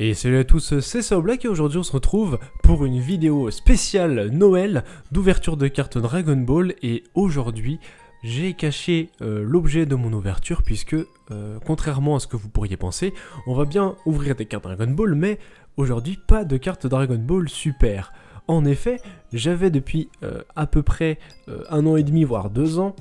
Et salut à tous, c'est SaoBlack et aujourd'hui on se retrouve pour une vidéo spéciale Noël d'ouverture de cartes Dragon Ball. Et aujourd'hui j'ai caché l'objet de mon ouverture puisque contrairement à ce que vous pourriez penser, on va bien ouvrir des cartes Dragon Ball, mais aujourd'hui pas de cartes Dragon Ball Super. En effet, j'avais depuis à peu près 1 an et demi voire 2 ans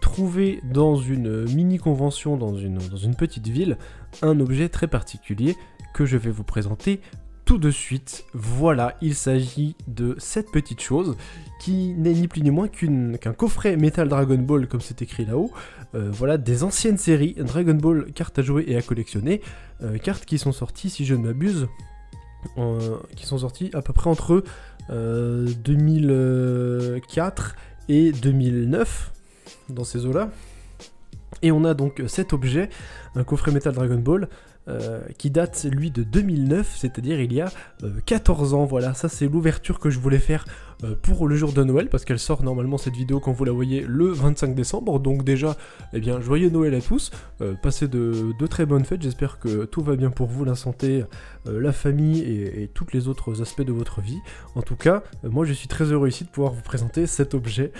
trouvé dans une mini-convention dans une petite ville un objet très particulier que je vais vous présenter tout de suite. Voilà, il s'agit de cette petite chose qui n'est ni plus ni moins qu'un coffret Metal Dragon Ball comme c'est écrit là-haut. Voilà, des anciennes séries Dragon Ball, cartes à jouer et à collectionner, cartes qui sont sorties, si je ne m'abuse, qui sont sorties à peu près entre 2004 et 2009, dans ces eaux-là. Et on a donc cet objet, un coffret Metal Dragon Ball, qui date lui de 2009, c'est-à-dire il y a 14 ans. Voilà, ça c'est l'ouverture que je voulais faire pour le jour de Noël, parce qu'elle sort normalement cette vidéo quand vous la voyez le 25 décembre, donc déjà, eh bien, joyeux Noël à tous, passez de très bonnes fêtes, j'espère que tout va bien pour vous, la santé, la famille et tous les autres aspects de votre vie. En tout cas, moi je suis très heureux ici de pouvoir vous présenter cet objet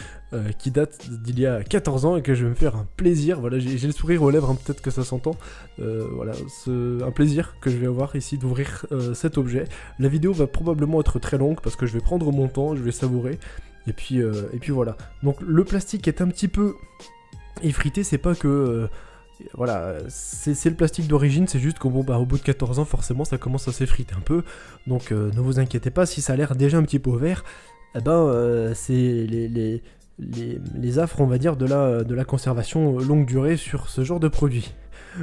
qui date d'il y a 14 ans et que je vais me faire un plaisir. Voilà, j'ai le sourire aux lèvres, hein, peut-être que ça s'entend. Voilà, un plaisir que je vais avoir ici d'ouvrir cet objet. La vidéo va probablement être très longue parce que je vais prendre mon temps, je vais savourer. Et puis voilà. Donc le plastique est un petit peu effrité, c'est pas que... voilà, c'est le plastique d'origine, c'est juste qu'au bout de 14 ans, forcément, ça commence à s'effriter un peu. Donc ne vous inquiétez pas, si ça a l'air déjà un petit peu vert, eh ben, c'est les affres, on va dire, de la conservation longue durée sur ce genre de produit.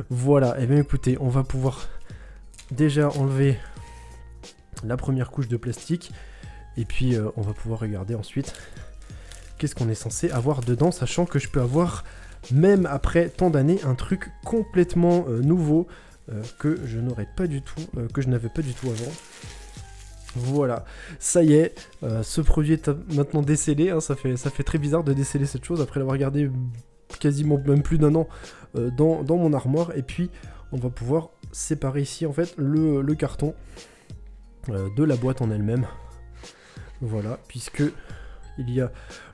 Voilà, et bien écoutez, on va pouvoir déjà enlever la première couche de plastique, et puis on va pouvoir regarder ensuite qu'est-ce qu'on est censé avoir dedans, sachant que je peux avoir, même après tant d'années, un truc complètement nouveau que je n'aurais pas du tout, que je n'avais pas du tout avant. Voilà, ça y est, ce produit est maintenant décellé, hein, ça fait très bizarre de déceler cette chose après l'avoir gardé quasiment même plus d'1 an dans mon armoire. Et puis on va pouvoir séparer ici en fait le carton de la boîte en elle-même. Voilà, puisque il y a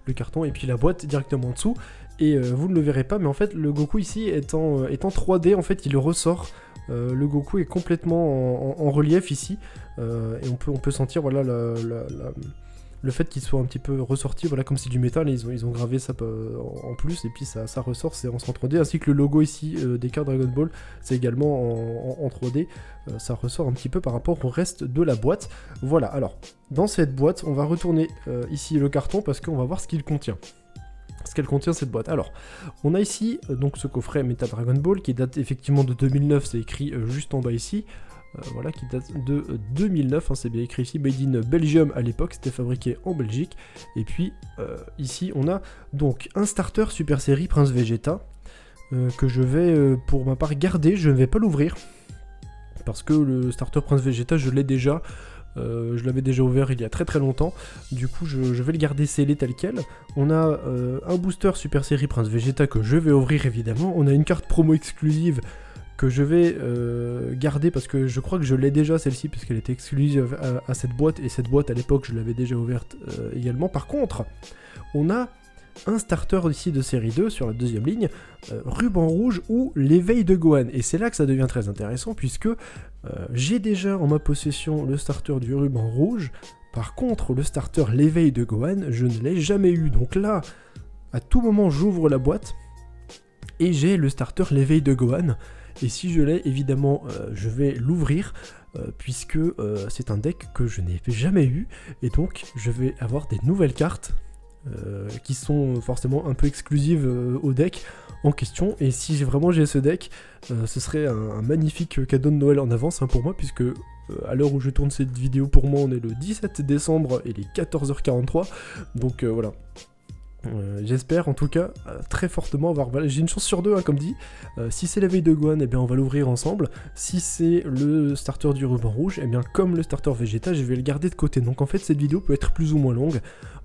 le carton et puis la boîte directement en dessous. Et vous ne le verrez pas, mais en fait le Goku ici est en 3D, en fait il ressort. Le Goku est complètement en relief ici, et on peut sentir, voilà, le fait qu'il soit un petit peu ressorti, voilà, comme c'est du métal, et ils ont gravé ça en plus, et puis ça ressort, c'est en 3D, ainsi que le logo ici des cartes Dragon Ball, c'est également en 3D, ça ressort un petit peu par rapport au reste de la boîte. Voilà, alors, dans cette boîte, on va retourner ici le carton, parce qu'on va voir ce qu'il contient. Ce qu'elle contient, cette boîte. Alors, on a ici donc ce coffret Metal Dragon Ball qui date effectivement de 2009, c'est écrit juste en bas ici. Voilà, qui date de 2009, hein, c'est bien écrit ici, Made in Belgium à l'époque, c'était fabriqué en Belgique. Et puis ici, on a donc un starter Super Série Prince Vegeta que je vais pour ma part garder, je ne vais pas l'ouvrir parce que le starter Prince Vegeta, je l'ai déjà. Je l'avais déjà ouvert il y a très longtemps, du coup je vais le garder scellé tel quel. On a un booster Super Série Prince Vegeta que je vais ouvrir évidemment. On a une carte promo exclusive que je vais garder parce que je crois que je l'ai déjà celle-ci, puisqu'elle était exclusive à cette boîte, et cette boîte à l'époque je l'avais déjà ouverte également. Par contre, on a un starter ici de série 2 sur la deuxième ligne, Ruban Rouge ou l'éveil de Gohan. Et c'est là que ça devient très intéressant, puisque j'ai déjà en ma possession le starter du Ruban Rouge. Par contre, le starter l'éveil de Gohan, je ne l'ai jamais eu. Donc là, à tout moment, j'ouvre la boîte et j'ai le starter l'éveil de Gohan. Et si je l'ai, évidemment, je vais l'ouvrir, puisque c'est un deck que je n'ai jamais eu. Et donc, je vais avoir des nouvelles cartes qui sont forcément un peu exclusives au deck en question. Et si vraiment j'ai ce deck, ce serait un magnifique cadeau de Noël en avance, hein, pour moi, puisque à l'heure où je tourne cette vidéo, pour moi on est le 17 décembre et les 14h43, donc voilà. J'espère en tout cas très fortement avoir... Voilà, j'ai une chance sur 2, hein, comme dit. Si c'est l'éveil de Gohan, eh bien on va l'ouvrir ensemble. Si c'est le starter du Ruban Rouge, eh bien comme le starter Vegeta, je vais le garder de côté. Donc en fait cette vidéo peut être plus ou moins longue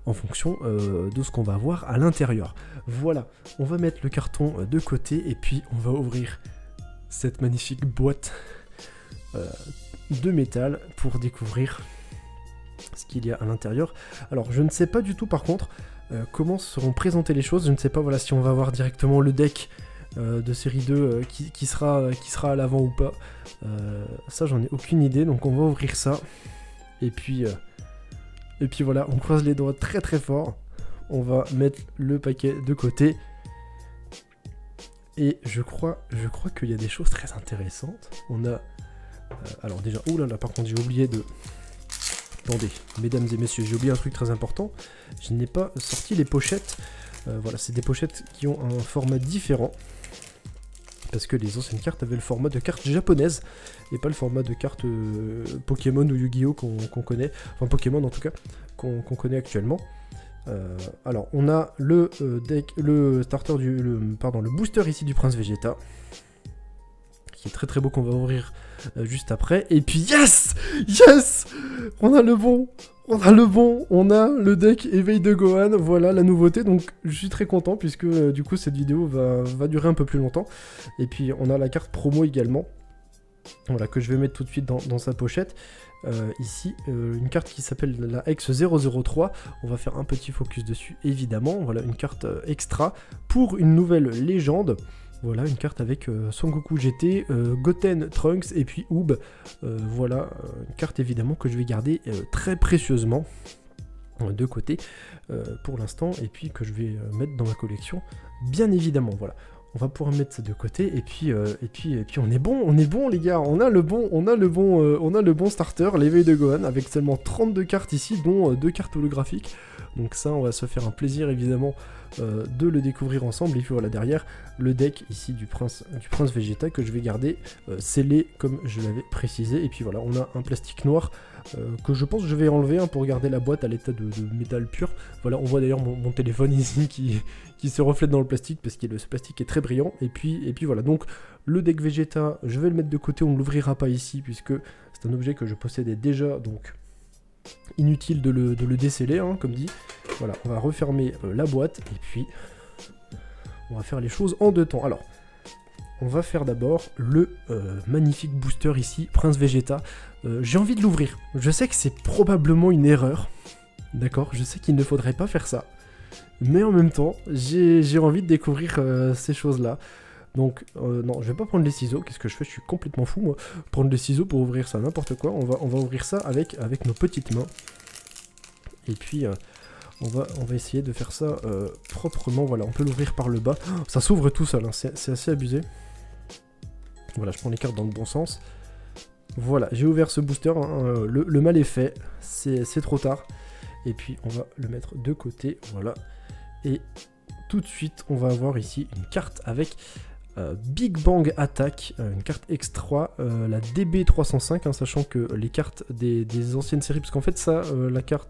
en fonction de ce qu'on va voir à l'intérieur. Voilà, on va mettre le carton de côté et puis on va ouvrir cette magnifique boîte de métal pour découvrir ce qu'il y a à l'intérieur. Alors je ne sais pas du tout par contre comment seront présentées les choses, je ne sais pas voilà, si on va avoir directement le deck de série 2 qui sera à l'avant ou pas. Ça j'en ai aucune idée, donc on va ouvrir ça. Et puis voilà, on croise les doigts très très fort. On va mettre le paquet de côté. Et je crois qu'il y a des choses très intéressantes. On a... alors déjà, oh là là, par contre j'ai oublié de... Attendez, mesdames et messieurs, j'ai oublié un truc très important. Je n'ai pas sorti les pochettes. Voilà, c'est des pochettes qui ont un format différent. Parce que les anciennes cartes avaient le format de carte japonaise. Et pas le format de carte Pokémon ou Yu-Gi-Oh qu'on connaît. Enfin Pokémon en tout cas, qu'on connaît actuellement. Alors on a le deck, le booster ici du Prince Vegeta, qui est très très beau, qu'on va ouvrir juste après. Et puis yes, on a le bon, on a le deck éveil de Gohan. Voilà la nouveauté, donc je suis très content puisque du coup cette vidéo va durer un peu plus longtemps. Et puis on a la carte promo également, voilà, que je vais mettre tout de suite dans sa pochette. Ici, une carte qui s'appelle la X003, on va faire un petit focus dessus évidemment. Voilà une carte extra pour une nouvelle légende. Voilà une carte avec Son Goku GT, Goten Trunks et puis Oob. Voilà une carte évidemment que je vais garder très précieusement de côté pour l'instant, et puis que je vais mettre dans ma collection bien évidemment. Voilà. On va pouvoir mettre ça de côté, et puis on est bon les gars, on a le bon starter, l'éveil de Gohan, avec seulement 32 cartes ici, dont 2 cartes holographiques. Donc ça, on va se faire un plaisir évidemment de le découvrir ensemble. Et puis voilà, derrière, le deck ici du Prince Vegeta que je vais garder scellé comme je l'avais précisé. Et puis voilà, on a un plastique noir que je pense que je vais enlever pour garder la boîte à l'état de métal pur. Voilà, on voit d'ailleurs mon téléphone ici qui se reflète dans le plastique parce que ce plastique est très brillant. Et puis voilà, donc le deck Vegeta, je vais le mettre de côté, on ne l'ouvrira pas ici puisque c'est un objet que je possédais déjà, donc inutile de le déceler, comme dit. Voilà, on va refermer la boîte et puis on va faire les choses en deux temps. Alors, on va faire d'abord le magnifique booster ici, Prince Vegeta. J'ai envie de l'ouvrir. Je sais que c'est probablement une erreur, d'accord? Je sais qu'il ne faudrait pas faire ça. Mais en même temps, j'ai envie de découvrir ces choses-là. Donc, non, je vais pas prendre les ciseaux. Qu'est-ce que je fais? Je suis complètement fou, moi. Prendre les ciseaux pour ouvrir ça, n'importe quoi. On va ouvrir ça avec nos petites mains. Et puis, on va essayer de faire ça proprement. Voilà, on peut l'ouvrir par le bas. Oh, ça s'ouvre tout seul, c'est assez abusé. Voilà, je prends les cartes dans le bon sens. Voilà, j'ai ouvert ce booster. Le mal est fait. C'est trop tard. Et puis, on va le mettre de côté. Voilà. Et tout de suite, on va avoir ici une carte avec Big Bang Attack, une carte extra, la DB305, sachant que les cartes des anciennes séries, parce qu'en fait ça,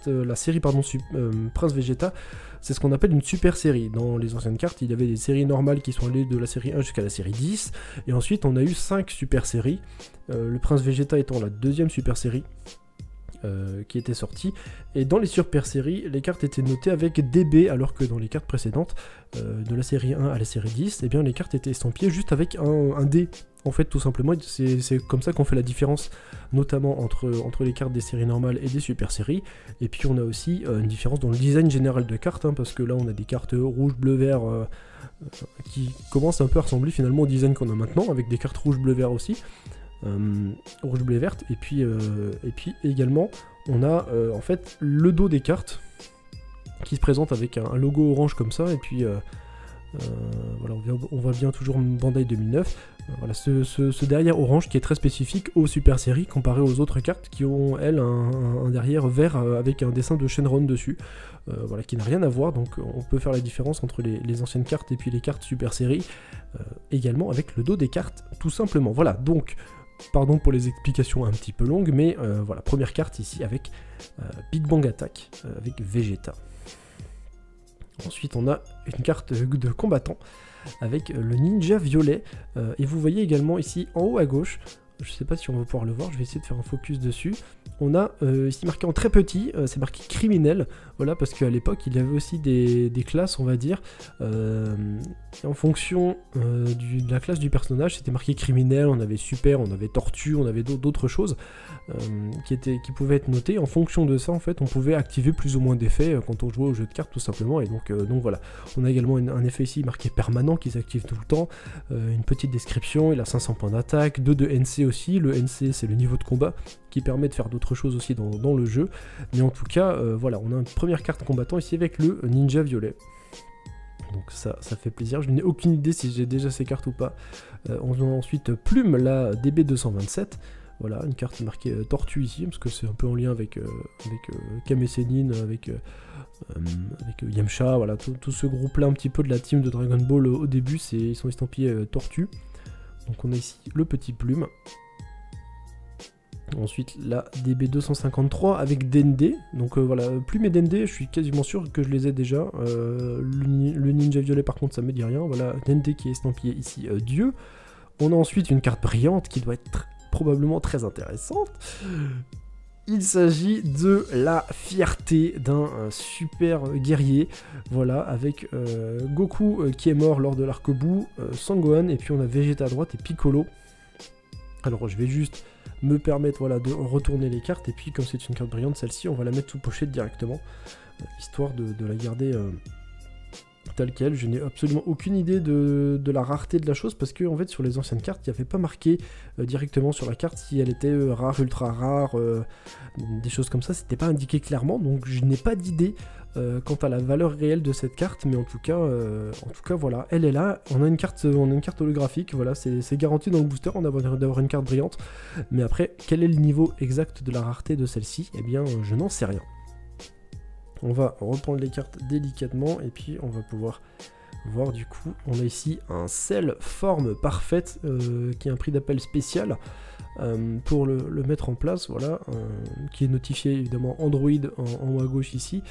la série Prince Vegeta, c'est ce qu'on appelle une super série. Dans les anciennes cartes, il y avait des séries normales qui sont allées de la série 1 jusqu'à la série 10, et ensuite on a eu 5 super séries, le Prince Vegeta étant la deuxième super série qui était sortie, et dans les super séries, les cartes étaient notées avec DB, alors que dans les cartes précédentes, de la série 1 à la série 10, eh bien les cartes étaient estampillées juste avec un D. En fait, tout simplement, c'est comme ça qu'on fait la différence, notamment entre les cartes des séries normales et des super séries. Et puis on a aussi une différence dans le design général de cartes, parce que là on a des cartes rouge, bleu, vert, qui commencent un peu à ressembler finalement au design qu'on a maintenant, avec des cartes rouge, bleu, vert aussi. Rouge, bleu, verte, et puis également on a en fait le dos des cartes qui se présente avec un logo orange comme ça, et puis voilà, on voit bien toujours Bandai 2009. Voilà, ce derrière orange qui est très spécifique aux super séries comparé aux autres cartes qui ont elles un derrière vert avec un dessin de Shenron dessus, voilà, qui n'a rien à voir. Donc on peut faire la différence entre les anciennes cartes et puis les cartes super séries, également avec le dos des cartes tout simplement. Voilà, donc pardon pour les explications un petit peu longues, mais voilà, première carte ici avec Big Bang Attack avec Vegeta. Ensuite on a une carte de combattant avec le ninja violet, et vous voyez également ici en haut à gauche je sais pas si on va pouvoir le voir, je vais essayer de faire un focus dessus. On a ici marqué en très petit, c'est marqué criminel, voilà, parce qu'à l'époque il y avait aussi des classes, on va dire, en fonction de la classe du personnage, c'était marqué criminel, on avait super, on avait tortue, on avait d'autres choses qui pouvaient être notées. En fonction de ça, en fait, on pouvait activer plus ou moins d'effets quand on jouait au jeu de cartes, tout simplement, et donc voilà. On a également un effet ici marqué permanent qui s'active tout le temps, une petite description, il a 500 points d'attaque, 2 de NC aussi, le NC c'est le niveau de combat qui permet de faire d'autres choses aussi dans le jeu, mais en tout cas voilà, on a une première carte combattant ici avec le ninja violet. Donc ça fait plaisir, je n'ai aucune idée si j'ai déjà ces cartes ou pas. On a ensuite Plume, la DB227, voilà, une carte marquée tortue ici, parce que c'est un peu en lien avec Kame Sennin, avec Yamcha, voilà, tout ce groupe là un petit peu de la team de Dragon Ball au début, ils sont estampillés tortue. Donc on a ici le petit Plume. Ensuite la DB253 avec Dende. Donc voilà, Plume et Dende, je suis quasiment sûr que je les ai déjà. Le ninja violet par contre ça me dit rien. Voilà, Dende qui est estampillé ici Dieu. On a ensuite une carte brillante qui doit être probablement très intéressante. Il s'agit de la fierté d'un super guerrier, voilà, avec Goku qui est mort lors de l'arc-bout, Sangohan, et puis on a Vegeta à droite et Piccolo. Alors je vais juste me permettre, voilà, de retourner les cartes, et puis comme c'est une carte brillante, celle-ci, on va la mettre sous pochette directement, histoire de la garder telle quelle. Je n'ai absolument aucune idée de la rareté de la chose, parce que en fait sur les anciennes cartes il n'y avait pas marqué directement sur la carte si elle était rare, ultra rare, des choses comme ça, c'était pas indiqué clairement, donc je n'ai pas d'idée quant à la valeur réelle de cette carte, mais en tout cas voilà, elle est là. On a une carte holographique, voilà, c'est garanti dans le booster d'avoir une carte brillante, mais après quel est le niveau exact de la rareté de celle-ci, eh bien je n'en sais rien. On va reprendre les cartes délicatement et puis on va pouvoir voir du coup. On a ici un Cell forme parfaite qui est un prix d'appel spécial pour le mettre en place, voilà, qui est notifié évidemment Android en haut à gauche ici.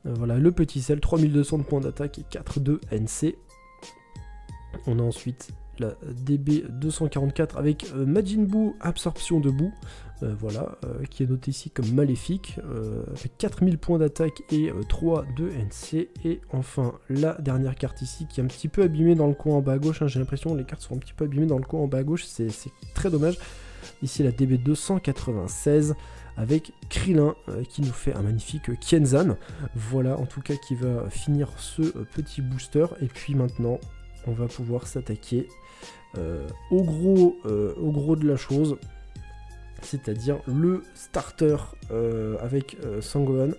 Voilà le petit Cell, 3200 de points d'attaque et 4 de NC. On a ensuite la DB244 avec Majin Buu, absorption de boue, voilà, qui est noté ici comme maléfique, avec 4000 points d'attaque et 3 de NC. Et enfin la dernière carte ici qui est un petit peu abîmée dans le coin en bas à gauche, hein, j'ai l'impression que les cartes sont un petit peu abîmées dans le coin en bas à gauche, c'est très dommage. Ici la DB296 avec Krillin qui nous fait un magnifique Kienzan, voilà en tout cas qui va finir ce petit booster. Et puis maintenant on va pouvoir s'attaquer au gros de la chose, c'est-à-dire le starter avec Sangohan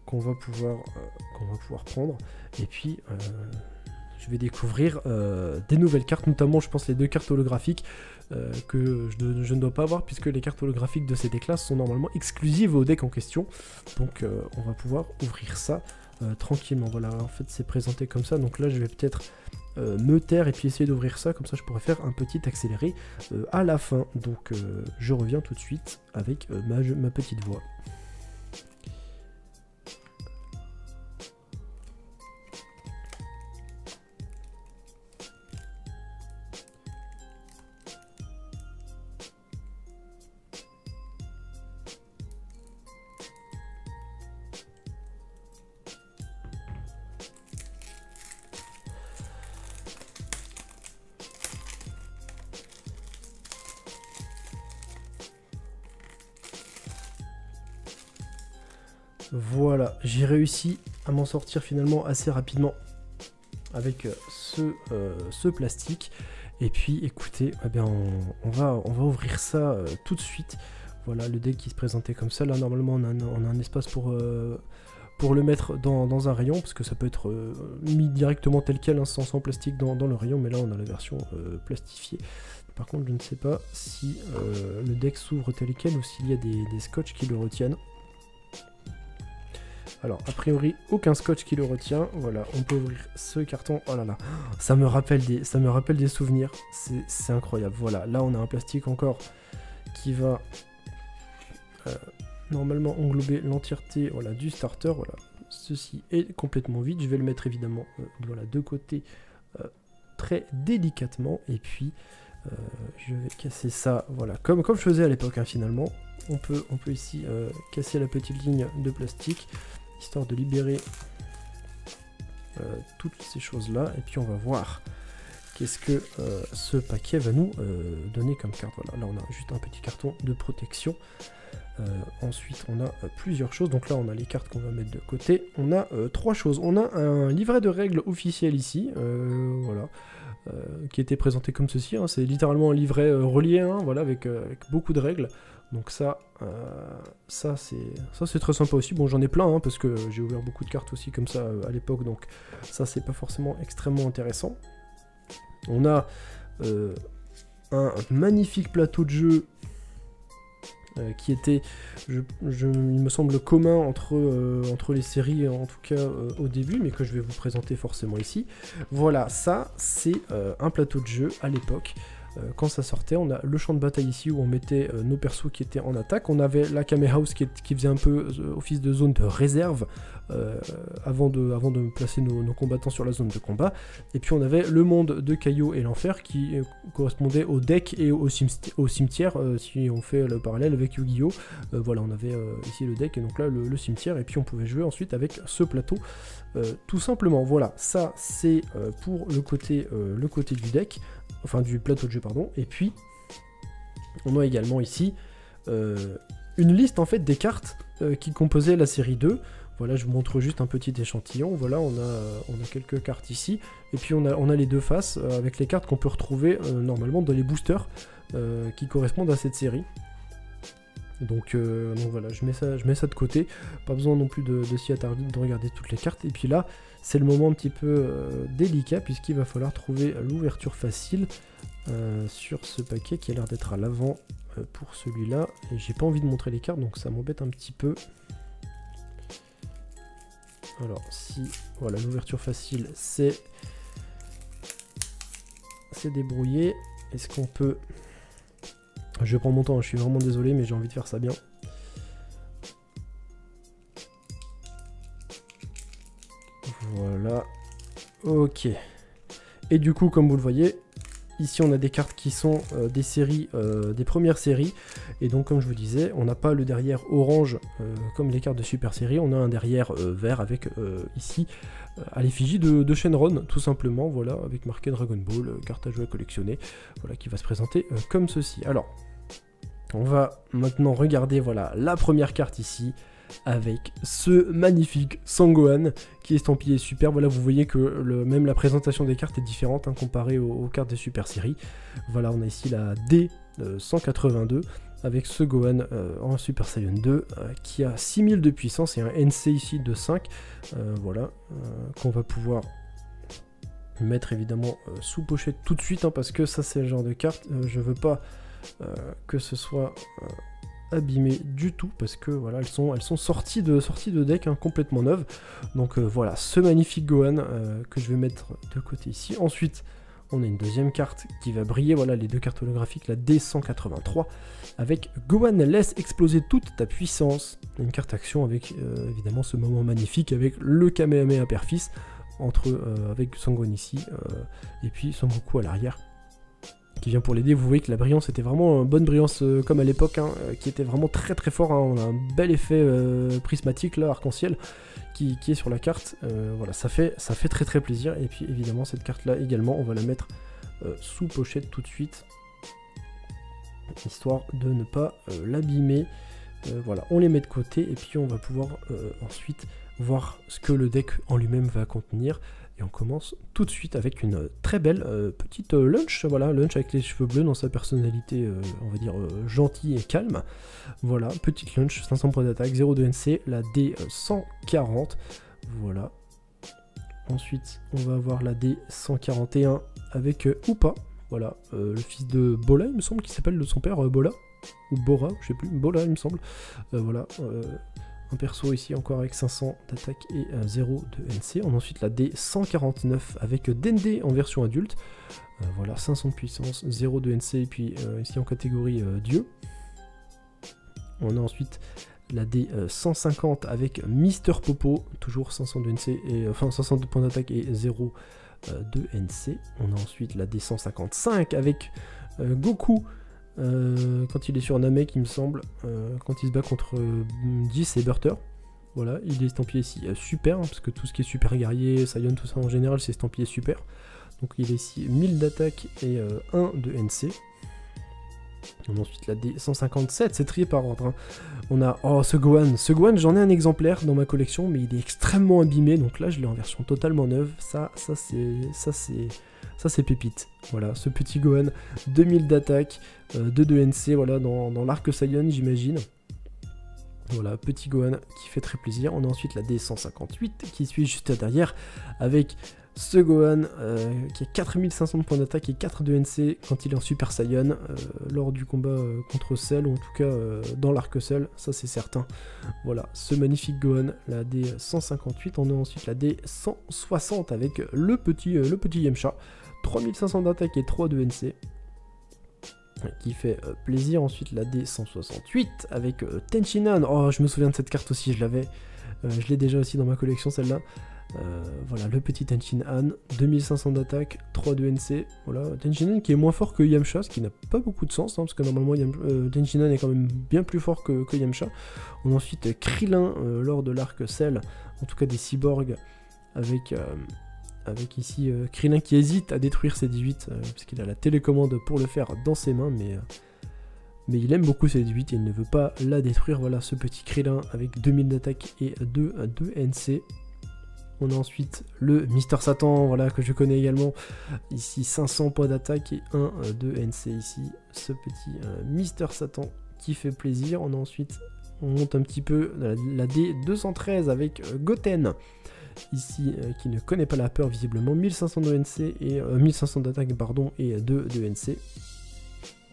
qu'on va pouvoir prendre. Et puis je vais découvrir des nouvelles cartes, notamment je pense les 2 cartes holographiques que je ne dois pas avoir, puisque les cartes holographiques de ces decks-là sont normalement exclusives au deck en question. Donc on va pouvoir ouvrir ça tranquillement. Voilà, en fait c'est présenté comme ça, donc là je vais peut-être me taire et puis essayer d'ouvrir ça, comme ça je pourrais faire un petit accéléré à la fin. Donc je reviens tout de suite avec ma petite voix. Voilà, j'ai réussi à m'en sortir finalement assez rapidement avec ce plastique. Et puis écoutez, eh bien, on va ouvrir ça tout de suite. Voilà le deck qui se présentait comme ça. Là normalement on a un espace pour le mettre dans un rayon, parce que ça peut être mis directement tel quel, hein, sans plastique dans le rayon, mais là on a la version plastifiée. Par contre je ne sais pas si le deck s'ouvre tel quel ou s'il y a des scotch qui le retiennent. Alors, a priori, aucun scotch qui le retient. Voilà, on peut ouvrir ce carton. Oh là là, ça me rappelle des souvenirs. C'est incroyable. Voilà, là, on a un plastique encore qui va normalement englober l'entièreté, voilà, du starter. Voilà, ceci est complètement vide. Je vais le mettre évidemment voilà, de côté très délicatement. Et puis, Je vais casser ça, voilà, comme je faisais à l'époque, hein, finalement. On peut ici casser la petite ligne de plastique, histoire de libérer toutes ces choses-là. Et puis on va voir qu'est-ce que ce paquet va nous donner comme carte. Voilà, là on a juste un petit carton de protection. Ensuite on a plusieurs choses, donc là on a les cartes qu'on va mettre de côté. On a 3 choses. On a un livret de règles officiel ici, voilà, qui était présenté comme ceci, hein. C'est littéralement un livret relié, hein, voilà, avec beaucoup de règles. Donc ça c'est très sympa aussi. Bon, j'en ai plein, hein, parce que j'ai ouvert beaucoup de cartes aussi comme ça à l'époque, donc ça c'est pas forcément extrêmement intéressant. On a un magnifique plateau de jeu qui était, il me semble, commun entre les séries, en tout cas au début, mais que je vais vous présenter forcément ici. Voilà, ça c'est un plateau de jeu à l'époque. Quand ça sortait, on a le champ de bataille ici où on mettait nos persos qui étaient en attaque. On avait la Kame House qui faisait un peu office de zone de réserve avant de placer nos combattants sur la zone de combat. Et puis on avait le monde de Caillou et l'enfer qui correspondait au deck et au cimetière, si on fait le parallèle avec Yu-Gi-Oh! Voilà, on avait ici le deck et donc là le cimetière, et puis on pouvait jouer ensuite avec ce plateau. Tout simplement, voilà, ça c'est pour le côté du deck, enfin du plateau de jeu, pardon. Et puis on a également ici une liste en fait des cartes qui composaient la série 2. Voilà, je vous montre juste un petit échantillon. Voilà, on a quelques cartes ici, et puis on a les deux faces avec les cartes qu'on peut retrouver normalement dans les boosters qui correspondent à cette série. Donc voilà, je mets ça de côté, pas besoin non plus de s'y attarder, de regarder toutes les cartes. Et puis là, c'est le moment un petit peu délicat, puisqu'il va falloir trouver l'ouverture facile sur ce paquet qui a l'air d'être à l'avant pour celui-là. Et j'ai pas envie de montrer les cartes, donc ça m'embête un petit peu. Alors si, voilà, l'ouverture facile, c'est débrouillé. Est-ce qu'on peut... Je prends mon temps, je suis vraiment désolé, mais j'ai envie de faire ça bien. Voilà. Ok. Et du coup, comme vous le voyez, ici on a des cartes qui sont des séries, des premières séries. Et donc, comme je vous disais, on n'a pas le derrière orange comme les cartes de super série. On a un derrière vert avec ici à l'effigie de Shenron, tout simplement. Voilà, avec marqué Dragon Ball, carte à jouer à collectionner. Voilà, qui va se présenter comme ceci. Alors, on va maintenant regarder, voilà, la première carte ici, avec ce magnifique Sangohan, qui est estampillé super. Voilà, vous voyez que même la présentation des cartes est différente, hein, comparée aux cartes des super séries. Voilà, on a ici la D182, avec ce Gohan en Super Saiyan 2, qui a 6000 de puissance, et un NC ici de 5, voilà, qu'on va pouvoir mettre évidemment sous pochette tout de suite, hein, parce que ça c'est le genre de carte, je veux pas que ce soit abîmé du tout, parce que voilà, elles sont sorties de deck, hein, complètement neuves. Donc voilà, ce magnifique Gohan que je vais mettre de côté ici. Ensuite, on a une deuxième carte qui va briller, voilà, les deux cartes holographiques, la D183, avec Gohan laisse exploser toute ta puissance. Une carte action avec évidemment ce moment magnifique avec le Kamehameha Père-Fils, avec Sangohan ici, et puis Son Goku à l'arrière, qui vient pour l'aider. Vous voyez que la brillance était vraiment une bonne brillance comme à l'époque, hein, qui était vraiment très très fort, hein. On a un bel effet prismatique là, arc-en-ciel, qui est sur la carte. Voilà, ça fait très très plaisir. Et puis évidemment cette carte là également, on va la mettre sous pochette tout de suite, histoire de ne pas l'abîmer. Voilà, on les met de côté, et puis on va pouvoir ensuite voir ce que le deck en lui-même va contenir. Et on commence tout de suite avec une très belle petite lunch. Voilà, lunch avec les cheveux bleus dans sa personnalité, on va dire, gentille et calme. Voilà, petite lunch, 500 points d'attaque, 0 de NC, la D140. Voilà. Ensuite, on va avoir la D141 avec Upa. Voilà, le fils de Bola, il me semble, qui s'appelle de son père Bola. Ou Bora, je sais plus, Bola, il me semble. Voilà. Un perso ici encore avec 500 d'attaque et 0 de NC. On a ensuite la D149 avec Dende en version adulte. Voilà, 500 de puissance, 0 de NC, et puis ici en catégorie Dieu. On a ensuite la D150 avec Mister Popo, toujours 500 de NC, enfin 500 de points d'attaque et 0 de NC. On a ensuite la D155 avec Goku, quand il est sur Namek, il me semble, quand il se bat contre 10 et Burter. Voilà, il est estampillé ici super, hein, parce que tout ce qui est super guerrier, Saiyan, tout ça en général, c'est estampillé super. Donc il est ici 1000 d'attaque et 1 de NC. On a ensuite la D157, c'est trié par ordre. Hein. On a, oh, ce Gohan, j'en ai un exemplaire dans ma collection, mais il est extrêmement abîmé, donc là je l'ai en version totalement neuve. Ça c'est pépite. Voilà, ce petit Gohan, 2000 d'attaque, 2 de NC, voilà, dans l'arc Saiyan, j'imagine. Voilà, petit Gohan qui fait très plaisir. On a ensuite la D158 qui suit juste derrière avec ce Gohan qui a 4500 points d'attaque et 4 de NC quand il est en Super Saiyan lors du combat contre Cell, ou en tout cas dans l'arc Cell, ça c'est certain. Voilà, ce magnifique Gohan, la D158. On a ensuite la D160 avec le petit Yamcha, 3500 d'attaque et 3 de NC. Qui fait plaisir. Ensuite la D168 avec Tenshinhan. Oh, je me souviens de cette carte aussi, je l'avais. Je l'ai déjà aussi dans ma collection, celle-là. Voilà, le petit Tenshinhan, 2500 d'attaque, 3 de NC. Voilà, Tenshinhan qui est moins fort que Yamcha, ce qui n'a pas beaucoup de sens, hein, parce que normalement Tenshinhan est quand même bien plus fort que Yamcha. On a ensuite Krillin lors de l'arc Cell, en tout cas des cyborgs, avec ici Krillin qui hésite à détruire ses 18, parce qu'il a la télécommande pour le faire dans ses mains, mais il aime beaucoup ses 18 et il ne veut pas la détruire. Voilà, ce petit Krillin avec 2000 d'attaque et 2 de NC. On a ensuite le Mister Satan, voilà, que je connais également, ici 500 points d'attaque et 1 de NC ici, ce petit Mister Satan qui fait plaisir. On a ensuite, on monte un petit peu la D213 avec Goten, ici qui ne connaît pas la peur visiblement, 1500 de NC et 1500 d'attaque pardon et 2 de NC.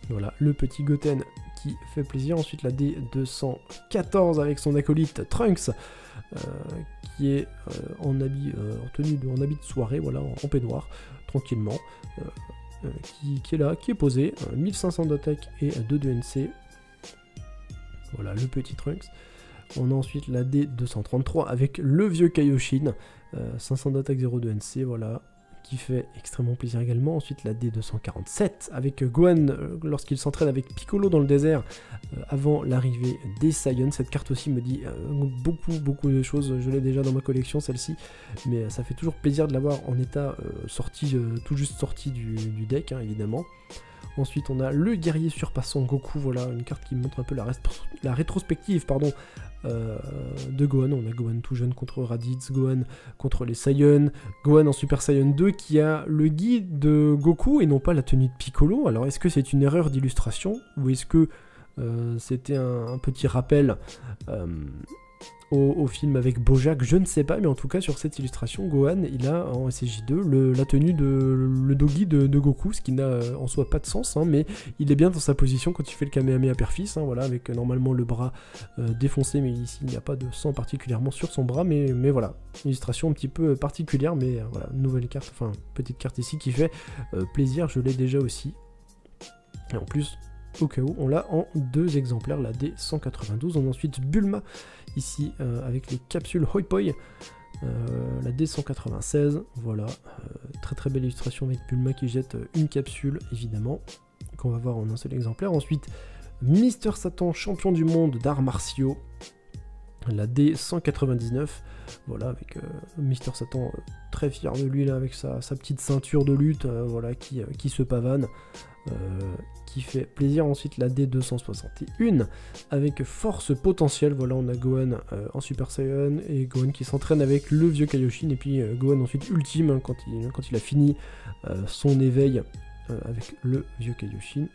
Voilà, le petit Goten qui fait plaisir. Ensuite la D214 avec son acolyte Trunks qui est en habit de soirée, voilà, en peignoir, tranquillement, qui est là, qui est posé, 1500 d'attaque et 2 de NC. Voilà, le petit Trunks. On a ensuite la D233 avec le vieux Kaioshin, 500 d'attaque, 0 de NC, voilà, qui fait extrêmement plaisir également. Ensuite la D247 avec Gohan lorsqu'il s'entraîne avec Piccolo dans le désert avant l'arrivée des Saiyans. Cette carte aussi me dit beaucoup de choses, je l'ai déjà dans ma collection celle-ci, mais ça fait toujours plaisir de l'avoir en état tout juste sorti du deck, hein, évidemment. Ensuite on a le guerrier surpassant Goku, voilà, une carte qui montre un peu la rétrospective de Gohan. On a Gohan tout jeune contre Raditz, Gohan contre les Saiyans, Gohan en Super Saiyan 2 qui a le guide de Goku et non pas la tenue de Piccolo. Alors est-ce que c'est une erreur d'illustration ou est-ce que c'était un petit rappel au film avec Bojack, je ne sais pas, mais en tout cas sur cette illustration, Gohan il a en SSJ2 la tenue le dogi de Goku, ce qui n'a en soi pas de sens, hein, mais il est bien dans sa position quand il fait le Kamehameha Père-Fils, hein, voilà, avec normalement le bras défoncé, mais ici il n'y a pas de sang particulièrement sur son bras, mais voilà, illustration un petit peu particulière, mais voilà, nouvelle carte, enfin petite carte ici qui fait plaisir, je l'ai déjà aussi, et en plus au cas où, on l'a en 2 exemplaires, la D192. On a ensuite Bulma, ici, avec les capsules Hoi Poi, la D196, voilà, très belle illustration avec Bulma qui jette une capsule, évidemment, qu'on va voir en un seul exemplaire. Ensuite, Mister Satan, champion du monde d'arts martiaux, la D199, voilà, avec Mister Satan très fier de lui, là, avec sa petite ceinture de lutte, voilà, qui se pavane, qui fait plaisir. Ensuite la D261 avec force potentielle, voilà, on a Gohan en Super Saiyan et Gohan qui s'entraîne avec le vieux Kaioshin, et puis Gohan ensuite ultime, hein, quand il a fini son éveil avec le vieux Kaioshin.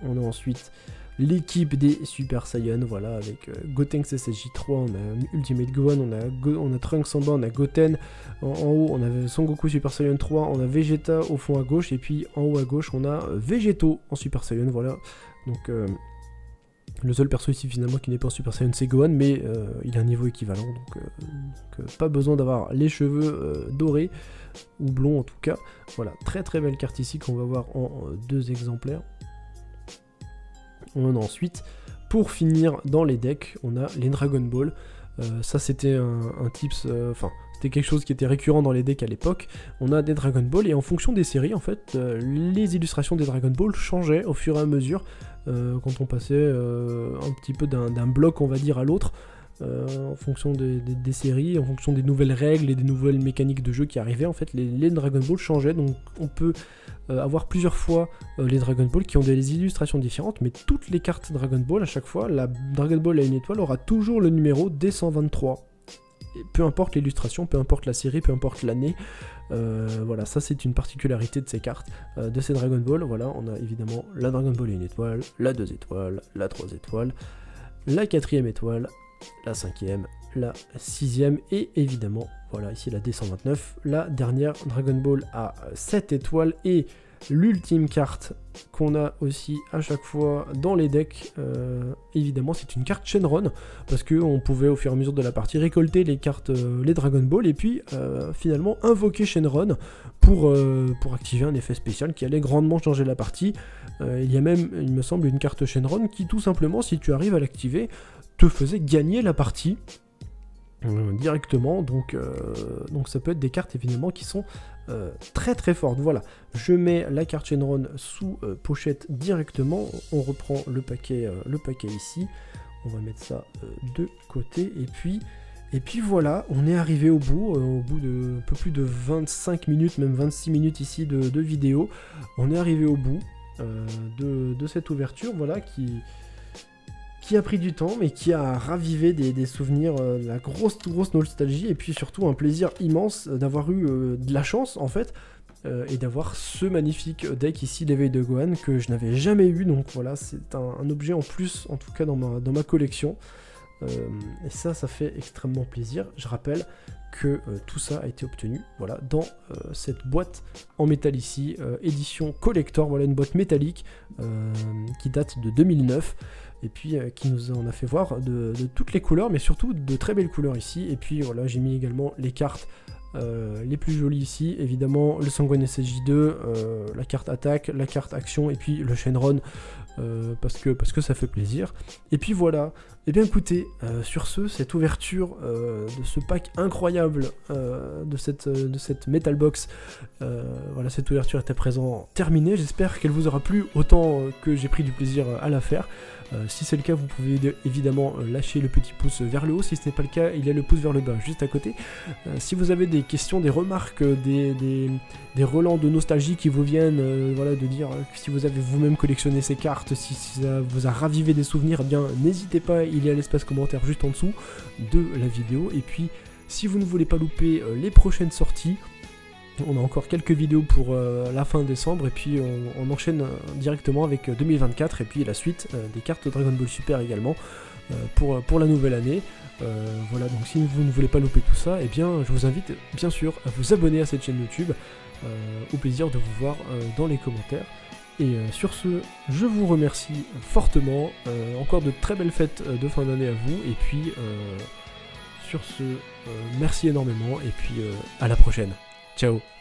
On a ensuite l'équipe des Super Saiyan, voilà, avec Gotenks SSJ3, on a Ultimate Gohan, on a Trunks en bas, on a Goten, en haut on a Son Goku Super Saiyan 3, on a Vegeta au fond à gauche, et puis en haut à gauche on a Vegeto en Super Saiyan, voilà, donc le seul perso ici finalement qui n'est pas en Super Saiyan c'est Gohan, mais il a un niveau équivalent, donc pas besoin d'avoir les cheveux dorés, ou blonds en tout cas. Voilà, très belle carte ici qu'on va voir en 2 exemplaires. On a ensuite, pour finir dans les decks, on a les Dragon Ball. Ça c'était un tips, enfin c'était quelque chose qui était récurrent dans les decks à l'époque. On a des Dragon Ball, et en fonction des séries, en fait, les illustrations des Dragon Ball changeaient au fur et à mesure, quand on passait un petit peu d'un bloc, on va dire, à l'autre. En fonction des séries, en fonction des nouvelles règles et des nouvelles mécaniques de jeu qui arrivaient, en fait, les Dragon Ball changeaient. Donc on peut avoir plusieurs fois les Dragon Ball qui ont des illustrations différentes, mais toutes les cartes Dragon Ball, à chaque fois, la Dragon Ball à une étoile aura toujours le numéro D123. Et peu importe l'illustration, peu importe la série, peu importe l'année. Voilà, ça c'est une particularité de ces cartes, de ces Dragon Ball. Voilà, on a évidemment la Dragon Ball à une étoile, la 2 étoiles, la 3 étoiles, la 4ème étoile, la 5ème, la 6ème, et évidemment, voilà, ici la D129, la dernière Dragon Ball à 7 étoiles, et l'ultime carte qu'on a aussi à chaque fois dans les decks, évidemment, c'est une carte Shenron, parce qu'on pouvait au fur et à mesure de la partie récolter les cartes, les Dragon Ball, et puis finalement invoquer Shenron pour activer un effet spécial qui allait grandement changer la partie. Il y a même, il me semble, une carte Shenron qui, tout simplement, si tu arrives à l'activer, te faisait gagner la partie directement. Donc ça peut être des cartes évidemment qui sont très très fortes. Voilà, je mets la carte Shenron sous pochette directement. On reprend le paquet ici, on va mettre ça de côté, et puis voilà, on est arrivé au bout de un peu plus de 25 minutes, même 26 minutes ici de vidéo. On est arrivé au bout de cette ouverture, voilà, qui a pris du temps, mais qui a ravivé des souvenirs, la grosse nostalgie, et puis surtout un plaisir immense d'avoir eu de la chance, en fait, et d'avoir ce magnifique deck ici, l'éveil de Gohan, que je n'avais jamais eu. Donc voilà, c'est un objet en plus, en tout cas dans ma collection, et ça fait extrêmement plaisir. Je rappelle que tout ça a été obtenu, voilà, dans cette boîte en métal ici, édition collector. Voilà, une boîte métallique qui date de 2009, et puis qui nous en a fait voir de toutes les couleurs, mais surtout de très belles couleurs ici. Et puis voilà, j'ai mis également les cartes les plus jolies ici, évidemment le Sangohan SSJ2, la carte attaque, la carte action, et puis le Shenron, parce que ça fait plaisir. Et puis voilà, et bien écoutez, sur cette ouverture de ce pack incroyable, de cette Metal Box, voilà, cette ouverture est à présent terminée. J'espère qu'elle vous aura plu autant que j'ai pris du plaisir à la faire. Si c'est le cas, vous pouvez évidemment lâcher le petit pouce vers le haut. Si ce n'est pas le cas, il y a le pouce vers le bas juste à côté. Si vous avez des questions, des remarques, des relents de nostalgie qui vous viennent, voilà, de dire si vous avez vous-même collectionné ces cartes, si ça vous a ravivé des souvenirs, eh bien n'hésitez pas, il y a l'espace commentaire juste en dessous de la vidéo. Et puis si vous ne voulez pas louper les prochaines sorties, on a encore quelques vidéos pour la fin décembre, et puis on enchaîne directement avec 2024, et puis la suite des cartes Dragon Ball Super également pour la nouvelle année. Voilà, donc si vous ne voulez pas louper tout ça, eh bien je vous invite bien sûr à vous abonner à cette chaîne YouTube. Au plaisir de vous voir dans les commentaires. Et sur ce, je vous remercie fortement. Encore de très belles fêtes de fin d'année à vous. Et puis sur ce, merci énormément, et puis à la prochaine. Ciao.